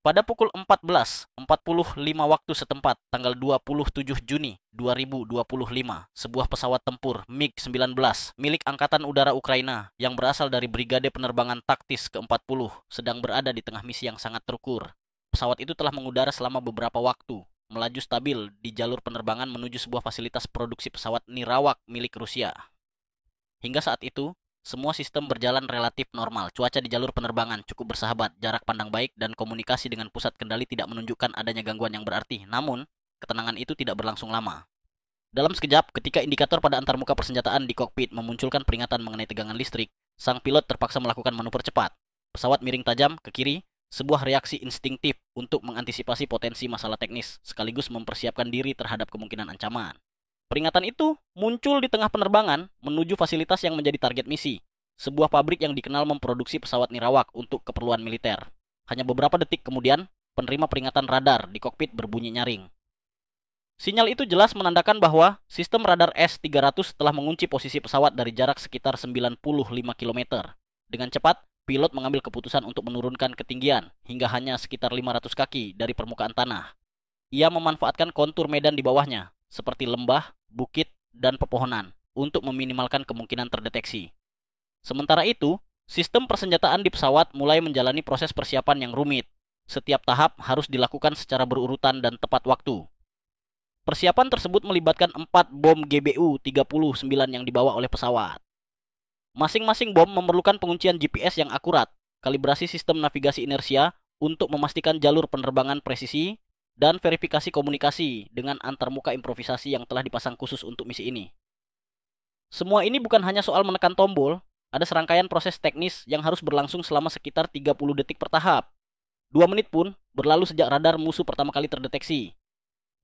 Pada pukul 14.45 waktu setempat, tanggal 27 Juni 2025, sebuah pesawat tempur MiG-19 milik Angkatan Udara Ukraina yang berasal dari Brigade Penerbangan Taktis ke-40 sedang berada di tengah misi yang sangat terukur. Pesawat itu telah mengudara selama beberapa waktu, melaju stabil di jalur penerbangan menuju sebuah fasilitas produksi pesawat nirawak milik Rusia. Hingga saat itu, semua sistem berjalan relatif normal. Cuaca di jalur penerbangan cukup bersahabat, jarak pandang baik, dan komunikasi dengan pusat kendali tidak menunjukkan adanya gangguan yang berarti. Namun, ketenangan itu tidak berlangsung lama. Dalam sekejap, ketika indikator pada antarmuka persenjataan di kokpit memunculkan peringatan mengenai tegangan listrik, sang pilot terpaksa melakukan manuver cepat. Pesawat miring tajam ke kiri, sebuah reaksi instingtif untuk mengantisipasi potensi masalah teknis, sekaligus mempersiapkan diri terhadap kemungkinan ancaman. Peringatan itu muncul di tengah penerbangan menuju fasilitas yang menjadi target misi, sebuah pabrik yang dikenal memproduksi pesawat nirawak untuk keperluan militer. Hanya beberapa detik kemudian, penerima peringatan radar di kokpit berbunyi nyaring. Sinyal itu jelas menandakan bahwa sistem radar S-300 telah mengunci posisi pesawat dari jarak sekitar 95 km. Dengan cepat, pilot mengambil keputusan untuk menurunkan ketinggian hingga hanya sekitar 500 kaki dari permukaan tanah. Ia memanfaatkan kontur medan di bawahnya, seperti lembah, bukit, dan pepohonan, untuk meminimalkan kemungkinan terdeteksi. Sementara itu, sistem persenjataan di pesawat mulai menjalani proses persiapan yang rumit. Setiap tahap harus dilakukan secara berurutan dan tepat waktu. Persiapan tersebut melibatkan 4 bom GBU-39 yang dibawa oleh pesawat. Masing-masing bom memerlukan penguncian GPS yang akurat, kalibrasi sistem navigasi inersia untuk memastikan jalur penerbangan presisi, dan verifikasi komunikasi dengan antarmuka improvisasi yang telah dipasang khusus untuk misi ini. Semua ini bukan hanya soal menekan tombol, ada serangkaian proses teknis yang harus berlangsung selama sekitar 30 detik per tahap. 2 menit pun berlalu sejak radar musuh pertama kali terdeteksi.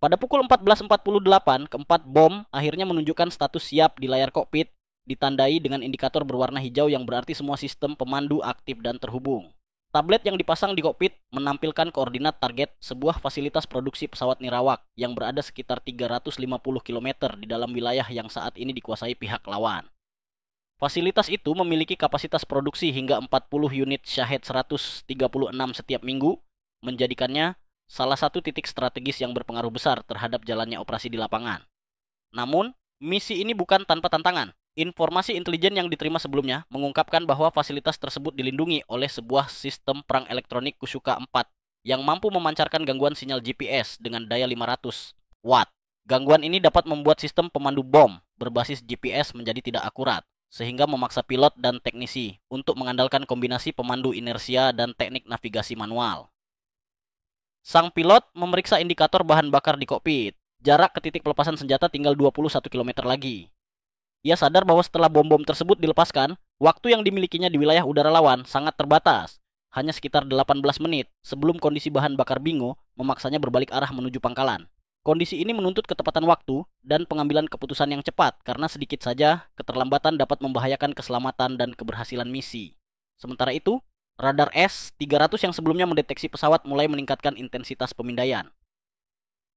Pada pukul 14.48, keempat bom akhirnya menunjukkan status siap di layar kokpit, ditandai dengan indikator berwarna hijau yang berarti semua sistem pemandu aktif dan terhubung. Tablet yang dipasang di kokpit menampilkan koordinat target sebuah fasilitas produksi pesawat nirawak yang berada sekitar 350 km di dalam wilayah yang saat ini dikuasai pihak lawan. Fasilitas itu memiliki kapasitas produksi hingga 40 unit Shahed 136 setiap minggu, menjadikannya salah satu titik strategis yang berpengaruh besar terhadap jalannya operasi di lapangan. Namun, misi ini bukan tanpa tantangan. Informasi intelijen yang diterima sebelumnya mengungkapkan bahwa fasilitas tersebut dilindungi oleh sebuah sistem perang elektronik Kusuka 4 yang mampu memancarkan gangguan sinyal GPS dengan daya 500 watt. Gangguan ini dapat membuat sistem pemandu bom berbasis GPS menjadi tidak akurat, sehingga memaksa pilot dan teknisi untuk mengandalkan kombinasi pemandu inersia dan teknik navigasi manual. Sang pilot memeriksa indikator bahan bakar di kokpit. Jarak ke titik pelepasan senjata tinggal 21 km lagi. Ia sadar bahwa setelah bom-bom tersebut dilepaskan, waktu yang dimilikinya di wilayah udara lawan sangat terbatas. Hanya sekitar 18 menit sebelum kondisi bahan bakar bingo memaksanya berbalik arah menuju pangkalan. Kondisi ini menuntut ketepatan waktu dan pengambilan keputusan yang cepat karena sedikit saja keterlambatan dapat membahayakan keselamatan dan keberhasilan misi. Sementara itu, radar S-300 yang sebelumnya mendeteksi pesawat mulai meningkatkan intensitas pemindaian.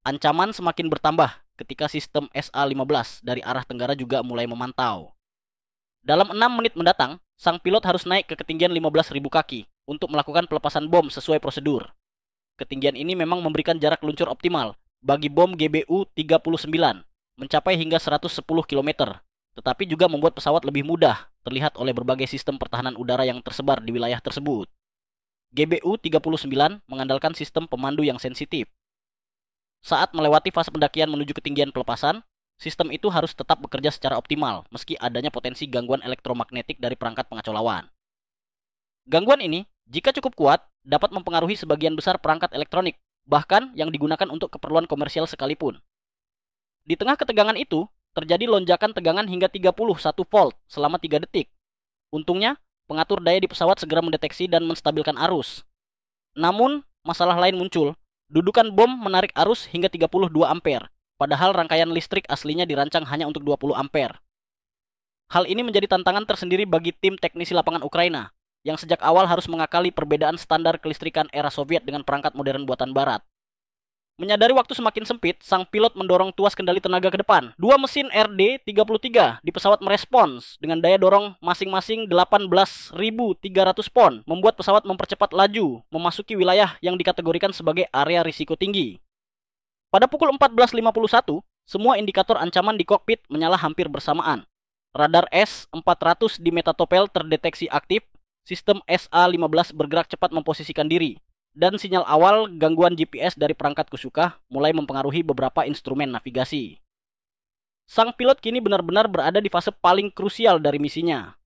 Ancaman semakin bertambah ketika sistem SA-15 dari arah tenggara juga mulai memantau. Dalam 6 menit mendatang, sang pilot harus naik ke ketinggian 15.000 kaki untuk melakukan pelepasan bom sesuai prosedur. Ketinggian ini memang memberikan jarak luncur optimal bagi bom GBU-39, mencapai hingga 110 km, tetapi juga membuat pesawat lebih mudah terlihat oleh berbagai sistem pertahanan udara yang tersebar di wilayah tersebut. GBU-39 mengandalkan sistem pemandu yang sensitif. Saat melewati fase pendakian menuju ketinggian pelepasan, sistem itu harus tetap bekerja secara optimal meski adanya potensi gangguan elektromagnetik dari perangkat pengacau lawan. Gangguan ini, jika cukup kuat, dapat mempengaruhi sebagian besar perangkat elektronik, bahkan yang digunakan untuk keperluan komersial sekalipun. Di tengah ketegangan itu, terjadi lonjakan tegangan hingga 31 volt selama 3 detik. Untungnya, pengatur daya di pesawat segera mendeteksi dan menstabilkan arus. Namun, masalah lain muncul. Dudukan bom menarik arus hingga 32 ampere, padahal rangkaian listrik aslinya dirancang hanya untuk 20 ampere. Hal ini menjadi tantangan tersendiri bagi tim teknisi lapangan Ukraina, yang sejak awal harus mengakali perbedaan standar kelistrikan era Soviet dengan perangkat modern buatan Barat. Menyadari waktu semakin sempit, sang pilot mendorong tuas kendali tenaga ke depan. Dua mesin RD-33 di pesawat merespons dengan daya dorong masing-masing 18.300 pon, membuat pesawat mempercepat laju, memasuki wilayah yang dikategorikan sebagai area risiko tinggi. Pada pukul 14.51, semua indikator ancaman di kokpit menyala hampir bersamaan. Radar S-400 di metatopel terdeteksi aktif, sistem SA-15 bergerak cepat memposisikan diri, dan sinyal awal gangguan GPS dari perangkat Kusuka mulai mempengaruhi beberapa instrumen navigasi. Sang pilot kini benar-benar berada di fase paling krusial dari misinya.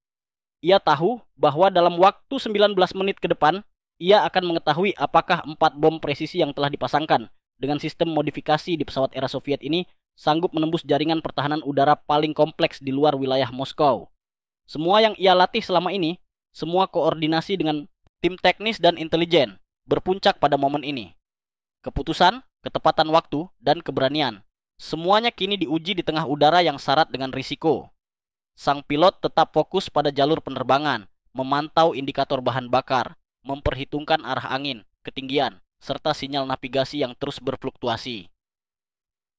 Ia tahu bahwa dalam waktu 19 menit ke depan, ia akan mengetahui apakah 4 bom presisi yang telah dipasangkan dengan sistem modifikasi di pesawat era Soviet ini sanggup menembus jaringan pertahanan udara paling kompleks di luar wilayah Moskow. Semua yang ia latih selama ini, semua koordinasi dengan tim teknis dan intelijen, berpuncak pada momen ini. Keputusan, ketepatan waktu, dan keberanian. Semuanya kini diuji di tengah udara yang syarat dengan risiko. Sang pilot tetap fokus pada jalur penerbangan, memantau indikator bahan bakar, memperhitungkan arah angin, ketinggian, serta sinyal navigasi yang terus berfluktuasi.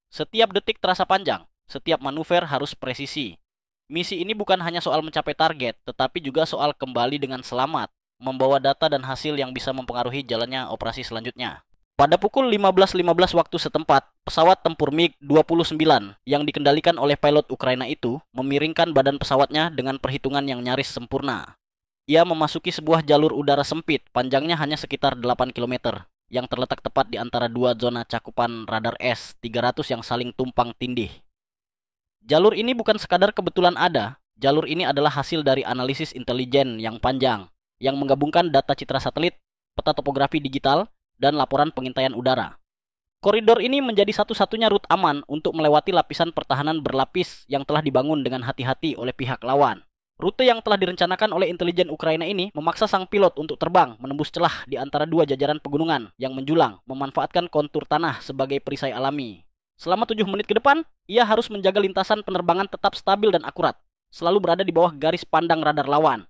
Setiap detik terasa panjang, setiap manuver harus presisi. Misi ini bukan hanya soal mencapai target, tetapi juga soal kembali dengan selamat, membawa data dan hasil yang bisa mempengaruhi jalannya operasi selanjutnya. Pada pukul 15.15 waktu setempat, pesawat tempur MiG-29 yang dikendalikan oleh pilot Ukraina itu memiringkan badan pesawatnya dengan perhitungan yang nyaris sempurna. Ia memasuki sebuah jalur udara sempit, panjangnya hanya sekitar 8 km, yang terletak tepat di antara dua zona cakupan radar S-300 yang saling tumpang tindih. Jalur ini bukan sekadar kebetulan ada, jalur ini adalah hasil dari analisis intelijen yang panjang, yang menggabungkan data citra satelit, peta topografi digital, dan laporan pengintaian udara. Koridor ini menjadi satu-satunya rute aman untuk melewati lapisan pertahanan berlapis yang telah dibangun dengan hati-hati oleh pihak lawan. Rute yang telah direncanakan oleh intelijen Ukraina ini memaksa sang pilot untuk terbang menembus celah di antara dua jajaran pegunungan yang menjulang, memanfaatkan kontur tanah sebagai perisai alami. Selama 7 menit ke depan, ia harus menjaga lintasan penerbangan tetap stabil dan akurat, selalu berada di bawah garis pandang radar lawan.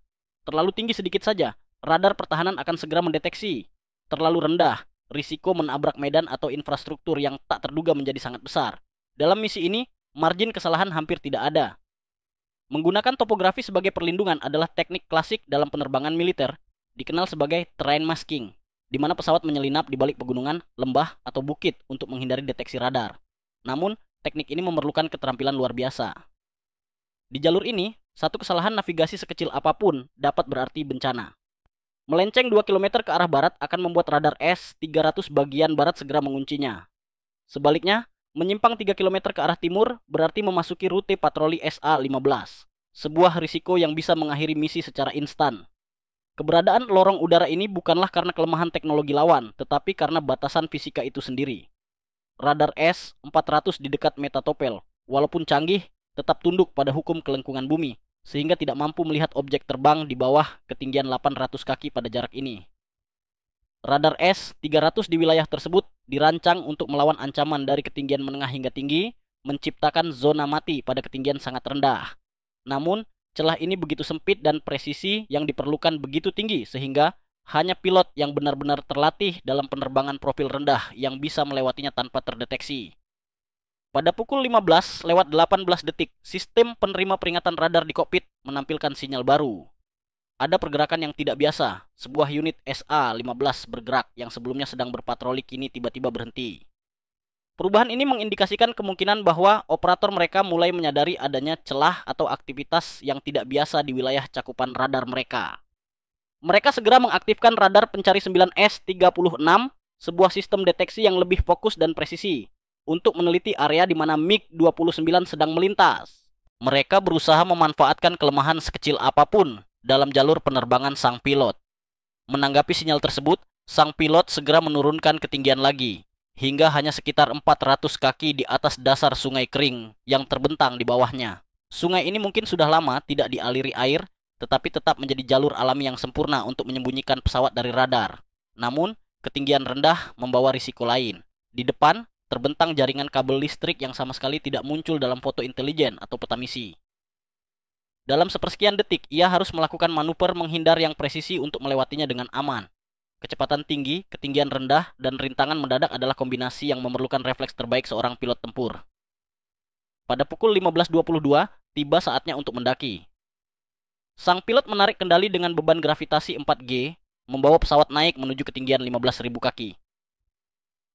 Terlalu tinggi sedikit saja, radar pertahanan akan segera mendeteksi. Terlalu rendah, risiko menabrak medan atau infrastruktur yang tak terduga menjadi sangat besar. Dalam misi ini, margin kesalahan hampir tidak ada. Menggunakan topografi sebagai perlindungan adalah teknik klasik dalam penerbangan militer, dikenal sebagai terrain masking, di mana pesawat menyelinap di balik pegunungan, lembah, atau bukit untuk menghindari deteksi radar. Namun, teknik ini memerlukan keterampilan luar biasa. Di jalur ini, satu kesalahan navigasi sekecil apapun dapat berarti bencana. Melenceng 2 km ke arah barat akan membuat radar S-300 bagian barat segera menguncinya. Sebaliknya, menyimpang 3 km ke arah timur berarti memasuki rute patroli SA-15, sebuah risiko yang bisa mengakhiri misi secara instan. Keberadaan lorong udara ini bukanlah karena kelemahan teknologi lawan, tetapi karena batasan fisika itu sendiri. Radar S-400 di dekat metatopel, walaupun canggih, tetap tunduk pada hukum kelengkungan bumi, sehingga tidak mampu melihat objek terbang di bawah ketinggian 800 kaki pada jarak ini. Radar S-300 di wilayah tersebut dirancang untuk melawan ancaman dari ketinggian menengah hingga tinggi, menciptakan zona mati pada ketinggian sangat rendah. Namun, celah ini begitu sempit dan presisi yang diperlukan begitu tinggi sehingga hanya pilot yang benar-benar terlatih dalam penerbangan profil rendah yang bisa melewatinya tanpa terdeteksi. Pada pukul 15:18 detik, sistem penerima peringatan radar di kokpit menampilkan sinyal baru. Ada pergerakan yang tidak biasa, sebuah unit SA-15 bergerak yang sebelumnya sedang berpatroli kini tiba-tiba berhenti. Perubahan ini mengindikasikan kemungkinan bahwa operator mereka mulai menyadari adanya celah atau aktivitas yang tidak biasa di wilayah cakupan radar mereka. Mereka segera mengaktifkan radar pencari 9S-36, sebuah sistem deteksi yang lebih fokus dan presisi, untuk meneliti area di mana MiG-29 sedang melintas. Mereka berusaha memanfaatkan kelemahan sekecil apapun dalam jalur penerbangan sang pilot. Menanggapi sinyal tersebut, sang pilot segera menurunkan ketinggian lagi, hingga hanya sekitar 400 kaki di atas dasar sungai kering yang terbentang di bawahnya. Sungai ini mungkin sudah lama tidak dialiri air, tetapi tetap menjadi jalur alami yang sempurna untuk menyembunyikan pesawat dari radar. Namun, ketinggian rendah membawa risiko lain. Di depan, terbentang jaringan kabel listrik yang sama sekali tidak muncul dalam foto intelijen atau peta misi. Dalam sepersekian detik, ia harus melakukan manuver menghindar yang presisi untuk melewatinya dengan aman. Kecepatan tinggi, ketinggian rendah, dan rintangan mendadak adalah kombinasi yang memerlukan refleks terbaik seorang pilot tempur. Pada pukul 15.22, tiba saatnya untuk mendaki. Sang pilot menarik kendali dengan beban gravitasi 4G, membawa pesawat naik menuju ketinggian 15.000 kaki.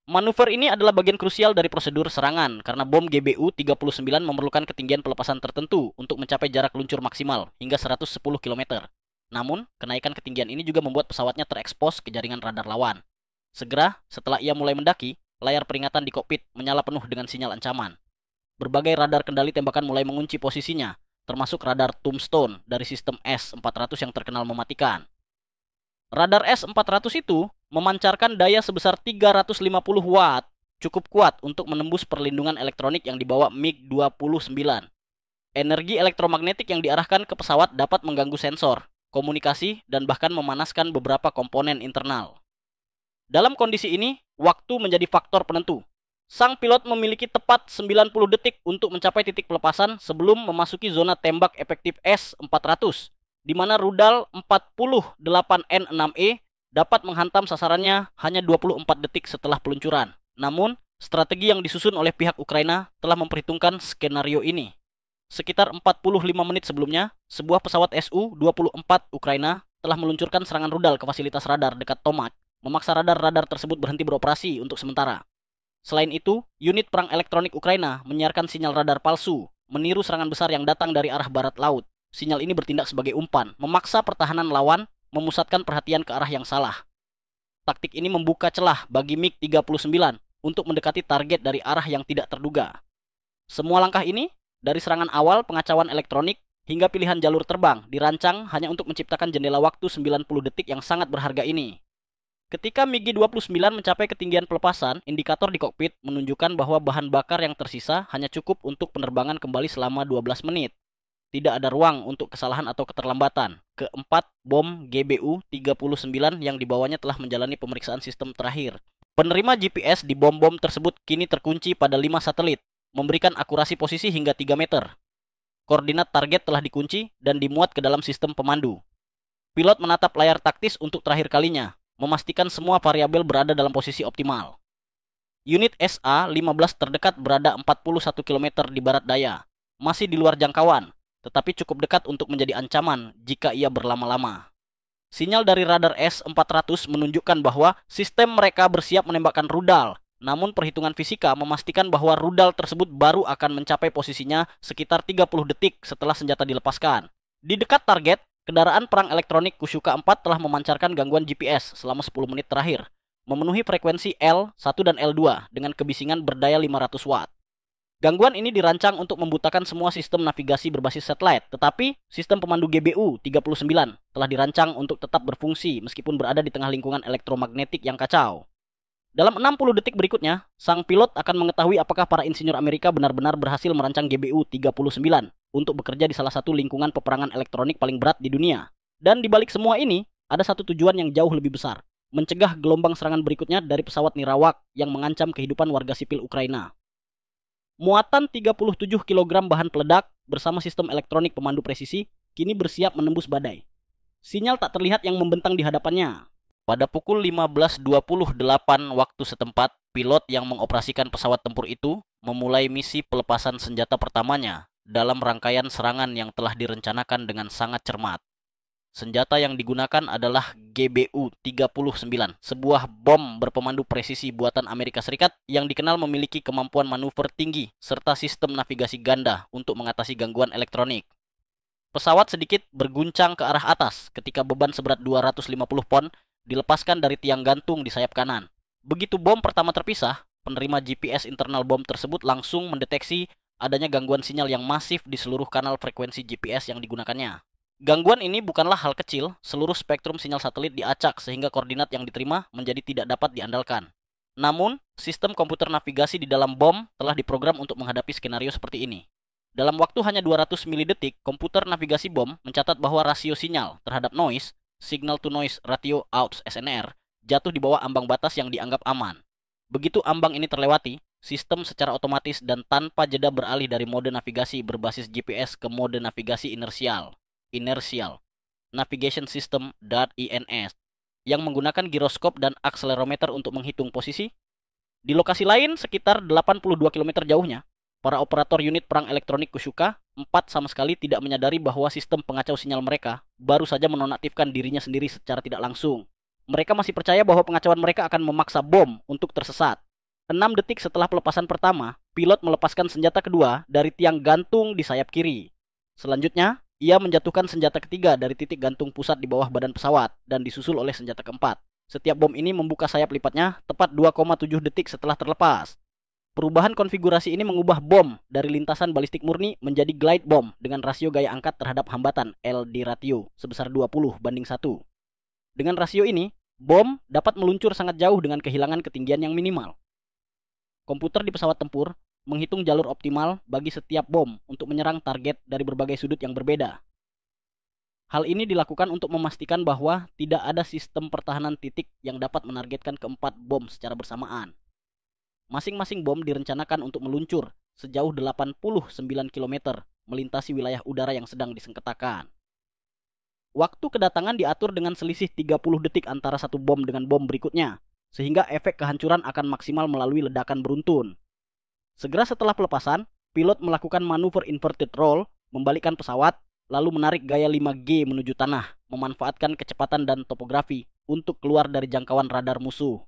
Manuver ini adalah bagian krusial dari prosedur serangan karena bom GBU-39 memerlukan ketinggian pelepasan tertentu untuk mencapai jarak luncur maksimal hingga 110 km. Namun, kenaikan ketinggian ini juga membuat pesawatnya terekspos ke jaringan radar lawan. Segera, setelah ia mulai mendaki, layar peringatan di kokpit menyala penuh dengan sinyal ancaman. Berbagai radar kendali tembakan mulai mengunci posisinya, termasuk radar Tombstone dari sistem S-400 yang terkenal mematikan. Radar S-400 itu memancarkan daya sebesar 350 watt, cukup kuat untuk menembus perlindungan elektronik yang dibawa MiG-29. Energi elektromagnetik yang diarahkan ke pesawat dapat mengganggu sensor, komunikasi, dan bahkan memanaskan beberapa komponen internal. Dalam kondisi ini, waktu menjadi faktor penentu. Sang pilot memiliki tepat 90 detik untuk mencapai titik pelepasan sebelum memasuki zona tembak efektif S-400, di mana rudal 48N6E dapat menghantam sasarannya hanya 24 detik setelah peluncuran. Namun, strategi yang disusun oleh pihak Ukraina telah memperhitungkan skenario ini. Sekitar 45 menit sebelumnya, sebuah pesawat Su-24 Ukraina telah meluncurkan serangan rudal ke fasilitas radar dekat Tomak, memaksa radar-radar tersebut berhenti beroperasi untuk sementara. Selain itu, unit perang elektronik Ukraina menyiarkan sinyal radar palsu, meniru serangan besar yang datang dari arah barat laut. Sinyal ini bertindak sebagai umpan, memaksa pertahanan lawan memusatkan perhatian ke arah yang salah. Taktik ini membuka celah bagi MiG-39 untuk mendekati target dari arah yang tidak terduga. Semua langkah ini, dari serangan awal pengacauan elektronik hingga pilihan jalur terbang, dirancang hanya untuk menciptakan jendela waktu 90 detik yang sangat berharga ini. Ketika MiG-29 mencapai ketinggian pelepasan, indikator di kokpit menunjukkan bahwa bahan bakar yang tersisa hanya cukup untuk penerbangan kembali selama 12 menit. Tidak ada ruang untuk kesalahan atau keterlambatan. Keempat, bom GBU-39 yang dibawanya telah menjalani pemeriksaan sistem terakhir. Penerima GPS di bom-bom tersebut kini terkunci pada 5 satelit, memberikan akurasi posisi hingga 3 meter. Koordinat target telah dikunci dan dimuat ke dalam sistem pemandu. Pilot menatap layar taktis untuk terakhir kalinya, memastikan semua variabel berada dalam posisi optimal. Unit SA-15 terdekat berada 41 km di barat daya, masih di luar jangkauan, tetapi cukup dekat untuk menjadi ancaman jika ia berlama-lama. Sinyal dari radar S-400 menunjukkan bahwa sistem mereka bersiap menembakkan rudal, namun perhitungan fisika memastikan bahwa rudal tersebut baru akan mencapai posisinya sekitar 30 detik setelah senjata dilepaskan. Di dekat target, kendaraan perang elektronik Kushuka 4 telah memancarkan gangguan GPS selama 10 menit terakhir, memenuhi frekuensi L1 dan L2 dengan kebisingan berdaya 500 watt. Gangguan ini dirancang untuk membutakan semua sistem navigasi berbasis satelit, tetapi sistem pemandu GBU-39 telah dirancang untuk tetap berfungsi meskipun berada di tengah lingkungan elektromagnetik yang kacau. Dalam 60 detik berikutnya, sang pilot akan mengetahui apakah para insinyur Amerika benar-benar berhasil merancang GBU-39 untuk bekerja di salah satu lingkungan peperangan elektronik paling berat di dunia. Dan di balik semua ini, ada satu tujuan yang jauh lebih besar, mencegah gelombang serangan berikutnya dari pesawat nirawak yang mengancam kehidupan warga sipil Ukraina. Muatan 37 kg bahan peledak bersama sistem elektronik pemandu presisi kini bersiap menembus badai. Sinyal tak terlihat yang membentang di hadapannya. Pada pukul 15.28 waktu setempat, pilot yang mengoperasikan pesawat tempur itu memulai misi pelepasan senjata pertamanya dalam rangkaian serangan yang telah direncanakan dengan sangat cermat. Senjata yang digunakan adalah GBU-39, sebuah bom berpemandu presisi buatan Amerika Serikat yang dikenal memiliki kemampuan manuver tinggi serta sistem navigasi ganda untuk mengatasi gangguan elektronik. Pesawat sedikit berguncang ke arah atas ketika beban seberat 250 pon dilepaskan dari tiang gantung di sayap kanan. Begitu bom pertama terpisah, penerima GPS internal bom tersebut langsung mendeteksi adanya gangguan sinyal yang masif di seluruh kanal frekuensi GPS yang digunakannya. Gangguan ini bukanlah hal kecil, seluruh spektrum sinyal satelit diacak sehingga koordinat yang diterima menjadi tidak dapat diandalkan. Namun, sistem komputer navigasi di dalam bom telah diprogram untuk menghadapi skenario seperti ini. Dalam waktu hanya 200 milidetik, komputer navigasi bom mencatat bahwa rasio sinyal terhadap noise, signal to noise ratio out SNR, jatuh di bawah ambang batas yang dianggap aman. Begitu ambang ini terlewati, sistem secara otomatis dan tanpa jeda beralih dari mode navigasi berbasis GPS ke mode navigasi inersial Navigation System (INS). yang menggunakan giroskop dan akselerometer untuk menghitung posisi. Di lokasi lain, sekitar 82 km jauhnya, para operator unit perang elektronik Kushuka 4 sama sekali tidak menyadari bahwa sistem pengacau sinyal mereka baru saja menonaktifkan dirinya sendiri secara tidak langsung. Mereka masih percaya bahwa pengacauan mereka akan memaksa bom untuk tersesat. 6 detik setelah pelepasan pertama, pilot melepaskan senjata kedua dari tiang gantung di sayap kiri. Selanjutnya, ia menjatuhkan senjata ketiga dari titik gantung pusat di bawah badan pesawat dan disusul oleh senjata keempat. Setiap bom ini membuka sayap lipatnya tepat 2,7 detik setelah terlepas. Perubahan konfigurasi ini mengubah bom dari lintasan balistik murni menjadi glide bomb dengan rasio gaya angkat terhadap hambatan LD ratio sebesar 20:1. Dengan rasio ini, bom dapat meluncur sangat jauh dengan kehilangan ketinggian yang minimal. Komputer di pesawat tempur menghitung jalur optimal bagi setiap bom untuk menyerang target dari berbagai sudut yang berbeda. Hal ini dilakukan untuk memastikan bahwa tidak ada sistem pertahanan titik yang dapat menargetkan keempat bom secara bersamaan. Masing-masing bom direncanakan untuk meluncur sejauh 89 km melintasi wilayah udara yang sedang disengketakan. Waktu kedatangan diatur dengan selisih 30 detik antara satu bom dengan bom berikutnya, sehingga efek kehancuran akan maksimal melalui ledakan beruntun. Segera setelah pelepasan, pilot melakukan manuver inverted roll, membalikkan pesawat, lalu menarik gaya 5G menuju tanah, memanfaatkan kecepatan dan topografi untuk keluar dari jangkauan radar musuh.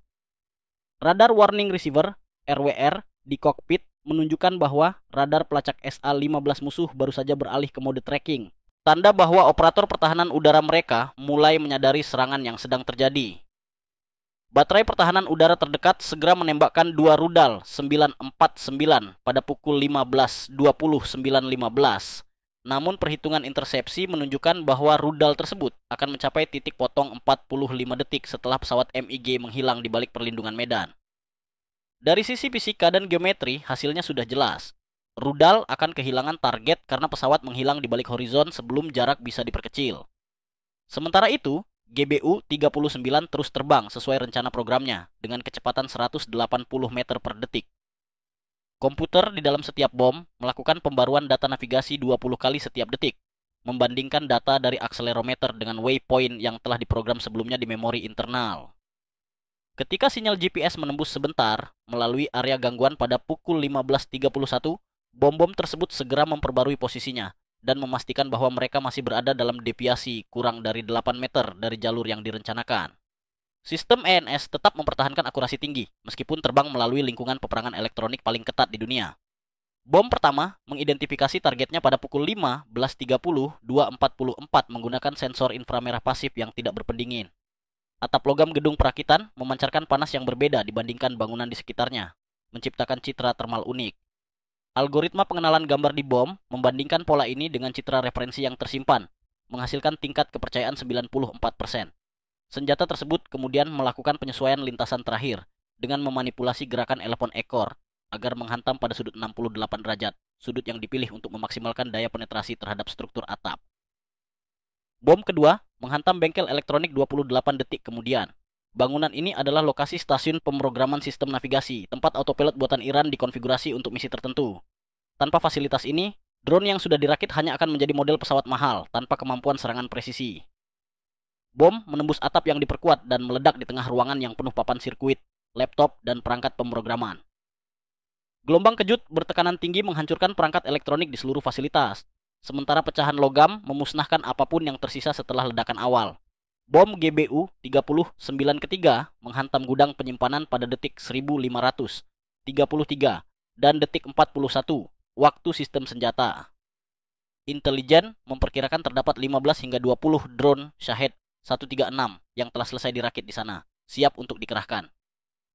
Radar Warning Receiver (RWR) di kokpit menunjukkan bahwa radar pelacak SA-15 musuh baru saja beralih ke mode tracking, tanda bahwa operator pertahanan udara mereka mulai menyadari serangan yang sedang terjadi. Baterai pertahanan udara terdekat segera menembakkan dua rudal 949 pada pukul 15.20 9.15. Namun perhitungan intersepsi menunjukkan bahwa rudal tersebut akan mencapai titik potong 45 detik setelah pesawat MiG menghilang di balik perlindungan medan. Dari sisi fisika dan geometri, hasilnya sudah jelas. Rudal akan kehilangan target karena pesawat menghilang di balik horizon sebelum jarak bisa diperkecil. Sementara itu, GBU-39 terus terbang sesuai rencana programnya dengan kecepatan 180 meter per detik. Komputer di dalam setiap bom melakukan pembaruan data navigasi 20 kali setiap detik, membandingkan data dari akselerometer dengan waypoint yang telah diprogram sebelumnya di memori internal. Ketika sinyal GPS menembus sebentar melalui area gangguan pada pukul 15.31, bom-bom tersebut segera memperbarui posisinya dan memastikan bahwa mereka masih berada dalam deviasi kurang dari 8 meter dari jalur yang direncanakan. Sistem ENS tetap mempertahankan akurasi tinggi meskipun terbang melalui lingkungan peperangan elektronik paling ketat di dunia. Bom pertama mengidentifikasi targetnya pada pukul 15.30 2.44 menggunakan sensor inframerah pasif yang tidak berpendingin. Atap logam gedung perakitan memancarkan panas yang berbeda dibandingkan bangunan di sekitarnya, menciptakan citra termal unik. Algoritma pengenalan gambar di bom membandingkan pola ini dengan citra referensi yang tersimpan, menghasilkan tingkat kepercayaan 94%. Senjata tersebut kemudian melakukan penyesuaian lintasan terakhir dengan memanipulasi gerakan elepon ekor agar menghantam pada sudut 68 derajat, sudut yang dipilih untuk memaksimalkan daya penetrasi terhadap struktur atap. Bom kedua menghantam bengkel elektronik 28 detik kemudian. Bangunan ini adalah lokasi stasiun pemrograman sistem navigasi, tempat autopilot buatan Iran dikonfigurasi untuk misi tertentu. Tanpa fasilitas ini, drone yang sudah dirakit hanya akan menjadi model pesawat mahal tanpa kemampuan serangan presisi. Bom menembus atap yang diperkuat dan meledak di tengah ruangan yang penuh papan sirkuit, laptop, dan perangkat pemrograman. Gelombang kejut bertekanan tinggi menghancurkan perangkat elektronik di seluruh fasilitas. Sementara pecahan logam memusnahkan apapun yang tersisa setelah ledakan awal. Bom GBU-39 ketiga menghantam gudang penyimpanan pada detik 1533 dan detik 41 waktu sistem senjata. Intelijen memperkirakan terdapat 15 hingga 20 drone Shahed 136 yang telah selesai dirakit di sana, siap untuk dikerahkan.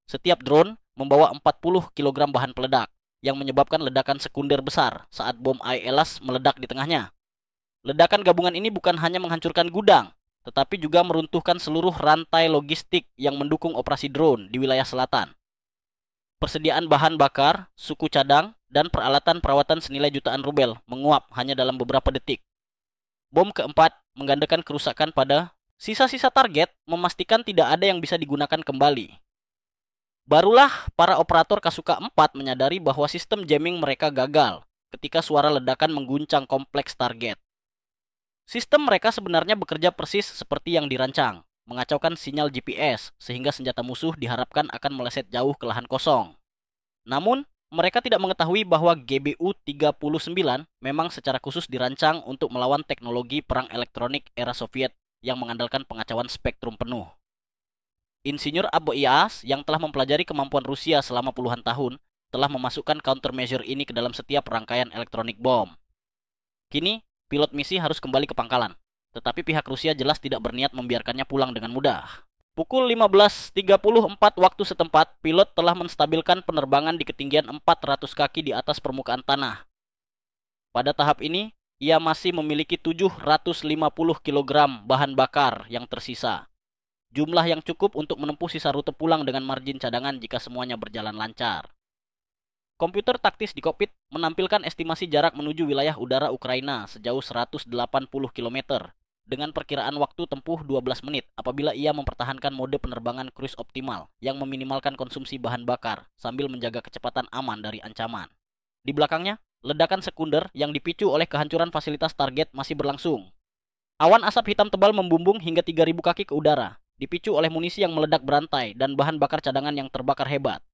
Setiap drone membawa 40 kg bahan peledak yang menyebabkan ledakan sekunder besar saat bom ILS meledak di tengahnya. Ledakan gabungan ini bukan hanya menghancurkan gudang, tetapi juga meruntuhkan seluruh rantai logistik yang mendukung operasi drone di wilayah selatan. Persediaan bahan bakar, suku cadang, dan peralatan perawatan senilai jutaan rubel menguap hanya dalam beberapa detik. Bom keempat menggandakan kerusakan pada sisa-sisa target, memastikan tidak ada yang bisa digunakan kembali. Barulah para operator Kasuka 4 menyadari bahwa sistem jamming mereka gagal ketika suara ledakan mengguncang kompleks target. Sistem mereka sebenarnya bekerja persis seperti yang dirancang, mengacaukan sinyal GPS sehingga senjata musuh diharapkan akan meleset jauh ke lahan kosong. Namun, mereka tidak mengetahui bahwa GBU-39 memang secara khusus dirancang untuk melawan teknologi perang elektronik era Soviet yang mengandalkan pengacauan spektrum penuh. Insinyur Abu Iyas yang telah mempelajari kemampuan Rusia selama puluhan tahun telah memasukkan countermeasure ini ke dalam setiap rangkaian elektronik bom. Kini, pilot misi harus kembali ke pangkalan, tetapi pihak Rusia jelas tidak berniat membiarkannya pulang dengan mudah. Pukul 15.34 waktu setempat, pilot telah menstabilkan penerbangan di ketinggian 400 kaki di atas permukaan tanah. Pada tahap ini, ia masih memiliki 750 kg bahan bakar yang tersisa. Jumlah yang cukup untuk menempuh sisa rute pulang dengan margin cadangan jika semuanya berjalan lancar. Komputer taktis di kokpit menampilkan estimasi jarak menuju wilayah udara Ukraina sejauh 180 km. Dengan perkiraan waktu tempuh 12 menit apabila ia mempertahankan mode penerbangan cruise optimal yang meminimalkan konsumsi bahan bakar sambil menjaga kecepatan aman dari ancaman. Di belakangnya, ledakan sekunder yang dipicu oleh kehancuran fasilitas target masih berlangsung. Awan asap hitam tebal membumbung hingga 3.000 kaki ke udara, dipicu oleh munisi yang meledak berantai dan bahan bakar cadangan yang terbakar hebat.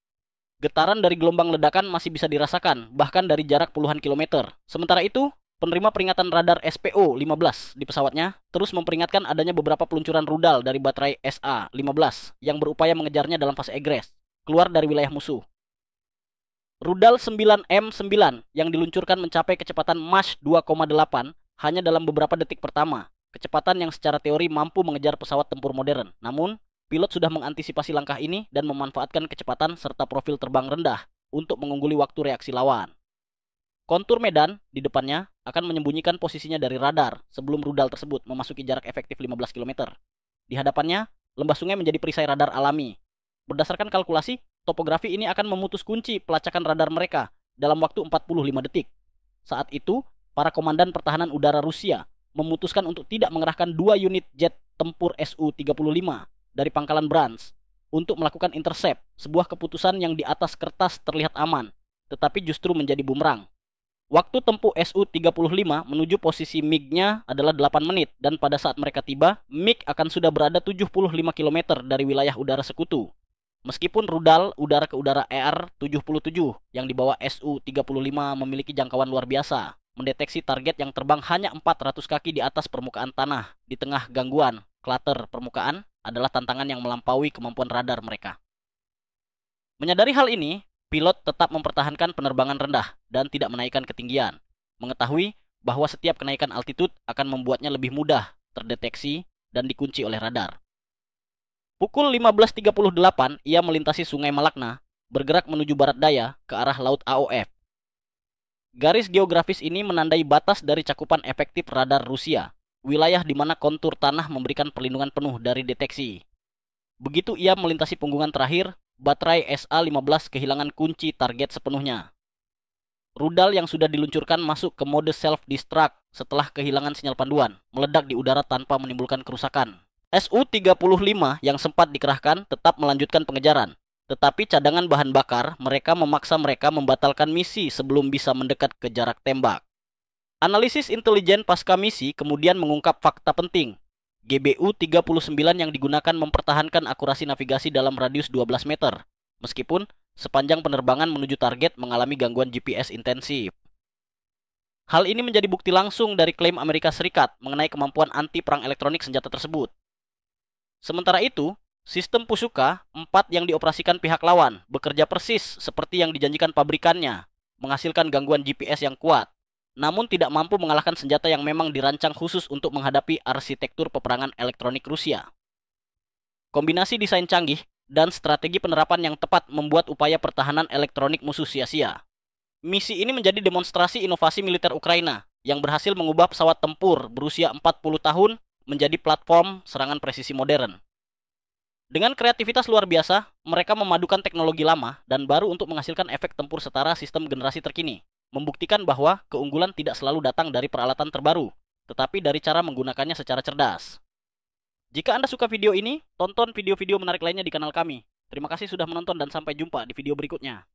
Getaran dari gelombang ledakan masih bisa dirasakan, bahkan dari jarak puluhan kilometer. Sementara itu, penerima peringatan radar SPO-15 di pesawatnya terus memperingatkan adanya beberapa peluncuran rudal dari baterai SA-15 yang berupaya mengejarnya dalam fase egres, keluar dari wilayah musuh. Rudal 9M9 yang diluncurkan mencapai kecepatan Mach 2,8 hanya dalam beberapa detik pertama, kecepatan yang secara teori mampu mengejar pesawat tempur modern. Namun, pilot sudah mengantisipasi langkah ini dan memanfaatkan kecepatan serta profil terbang rendah untuk mengungguli waktu reaksi lawan. Kontur medan di depannya akan menyembunyikan posisinya dari radar sebelum rudal tersebut memasuki jarak efektif 15 km. Di hadapannya, lembah sungai menjadi perisai radar alami. Berdasarkan kalkulasi, topografi ini akan memutus kunci pelacakan radar mereka dalam waktu 45 detik. Saat itu, para komandan pertahanan udara Rusia memutuskan untuk tidak mengerahkan 2 unit jet tempur Su-35 dari pangkalan Bryansk untuk melakukan intercept, sebuah keputusan yang di atas kertas terlihat aman, tetapi justru menjadi bumerang. Waktu tempuh Su-35 menuju posisi MiG-nya adalah 8 menit dan pada saat mereka tiba, MiG akan sudah berada 75 km dari wilayah udara sekutu. Meskipun rudal udara ke udara ER-77 yang dibawa Su-35 memiliki jangkauan luar biasa, mendeteksi target yang terbang hanya 400 kaki di atas permukaan tanah di tengah gangguan klater permukaan adalah tantangan yang melampaui kemampuan radar mereka. Menyadari hal ini, pilot tetap mempertahankan penerbangan rendah dan tidak menaikkan ketinggian, mengetahui bahwa setiap kenaikan altitude akan membuatnya lebih mudah terdeteksi dan dikunci oleh radar. Pukul 15.38, ia melintasi Sungai Malakna, bergerak menuju barat daya ke arah Laut AOF. Garis geografis ini menandai batas dari cakupan efektif radar Rusia, wilayah di mana kontur tanah memberikan perlindungan penuh dari deteksi. Begitu ia melintasi punggungan terakhir, baterai SA-15 kehilangan kunci target sepenuhnya. Rudal yang sudah diluncurkan masuk ke mode self-destruct setelah kehilangan sinyal panduan, meledak di udara tanpa menimbulkan kerusakan. Su-35 yang sempat dikerahkan tetap melanjutkan pengejaran, tetapi cadangan bahan bakar mereka memaksa mereka membatalkan misi sebelum bisa mendekat ke jarak tembak. Analisis intelijen pasca misi kemudian mengungkap fakta penting. GBU-39 yang digunakan mempertahankan akurasi navigasi dalam radius 12 meter, meskipun sepanjang penerbangan menuju target mengalami gangguan GPS intensif. Hal ini menjadi bukti langsung dari klaim Amerika Serikat mengenai kemampuan anti-perang elektronik senjata tersebut. Sementara itu, sistem Pushuka 4 yang dioperasikan pihak lawan bekerja persis seperti yang dijanjikan pabrikannya, menghasilkan gangguan GPS yang kuat, namun tidak mampu mengalahkan senjata yang memang dirancang khusus untuk menghadapi arsitektur peperangan elektronik Rusia. Kombinasi desain canggih dan strategi penerapan yang tepat membuat upaya pertahanan elektronik musuh sia-sia. Misi ini menjadi demonstrasi inovasi militer Ukraina yang berhasil mengubah pesawat tempur berusia 40 tahun menjadi platform serangan presisi modern. Dengan kreativitas luar biasa, mereka memadukan teknologi lama dan baru untuk menghasilkan efek tempur setara sistem generasi terkini, membuktikan bahwa keunggulan tidak selalu datang dari peralatan terbaru, tetapi dari cara menggunakannya secara cerdas. Jika Anda suka video ini, tonton video-video menarik lainnya di kanal kami. Terima kasih sudah menonton dan sampai jumpa di video berikutnya.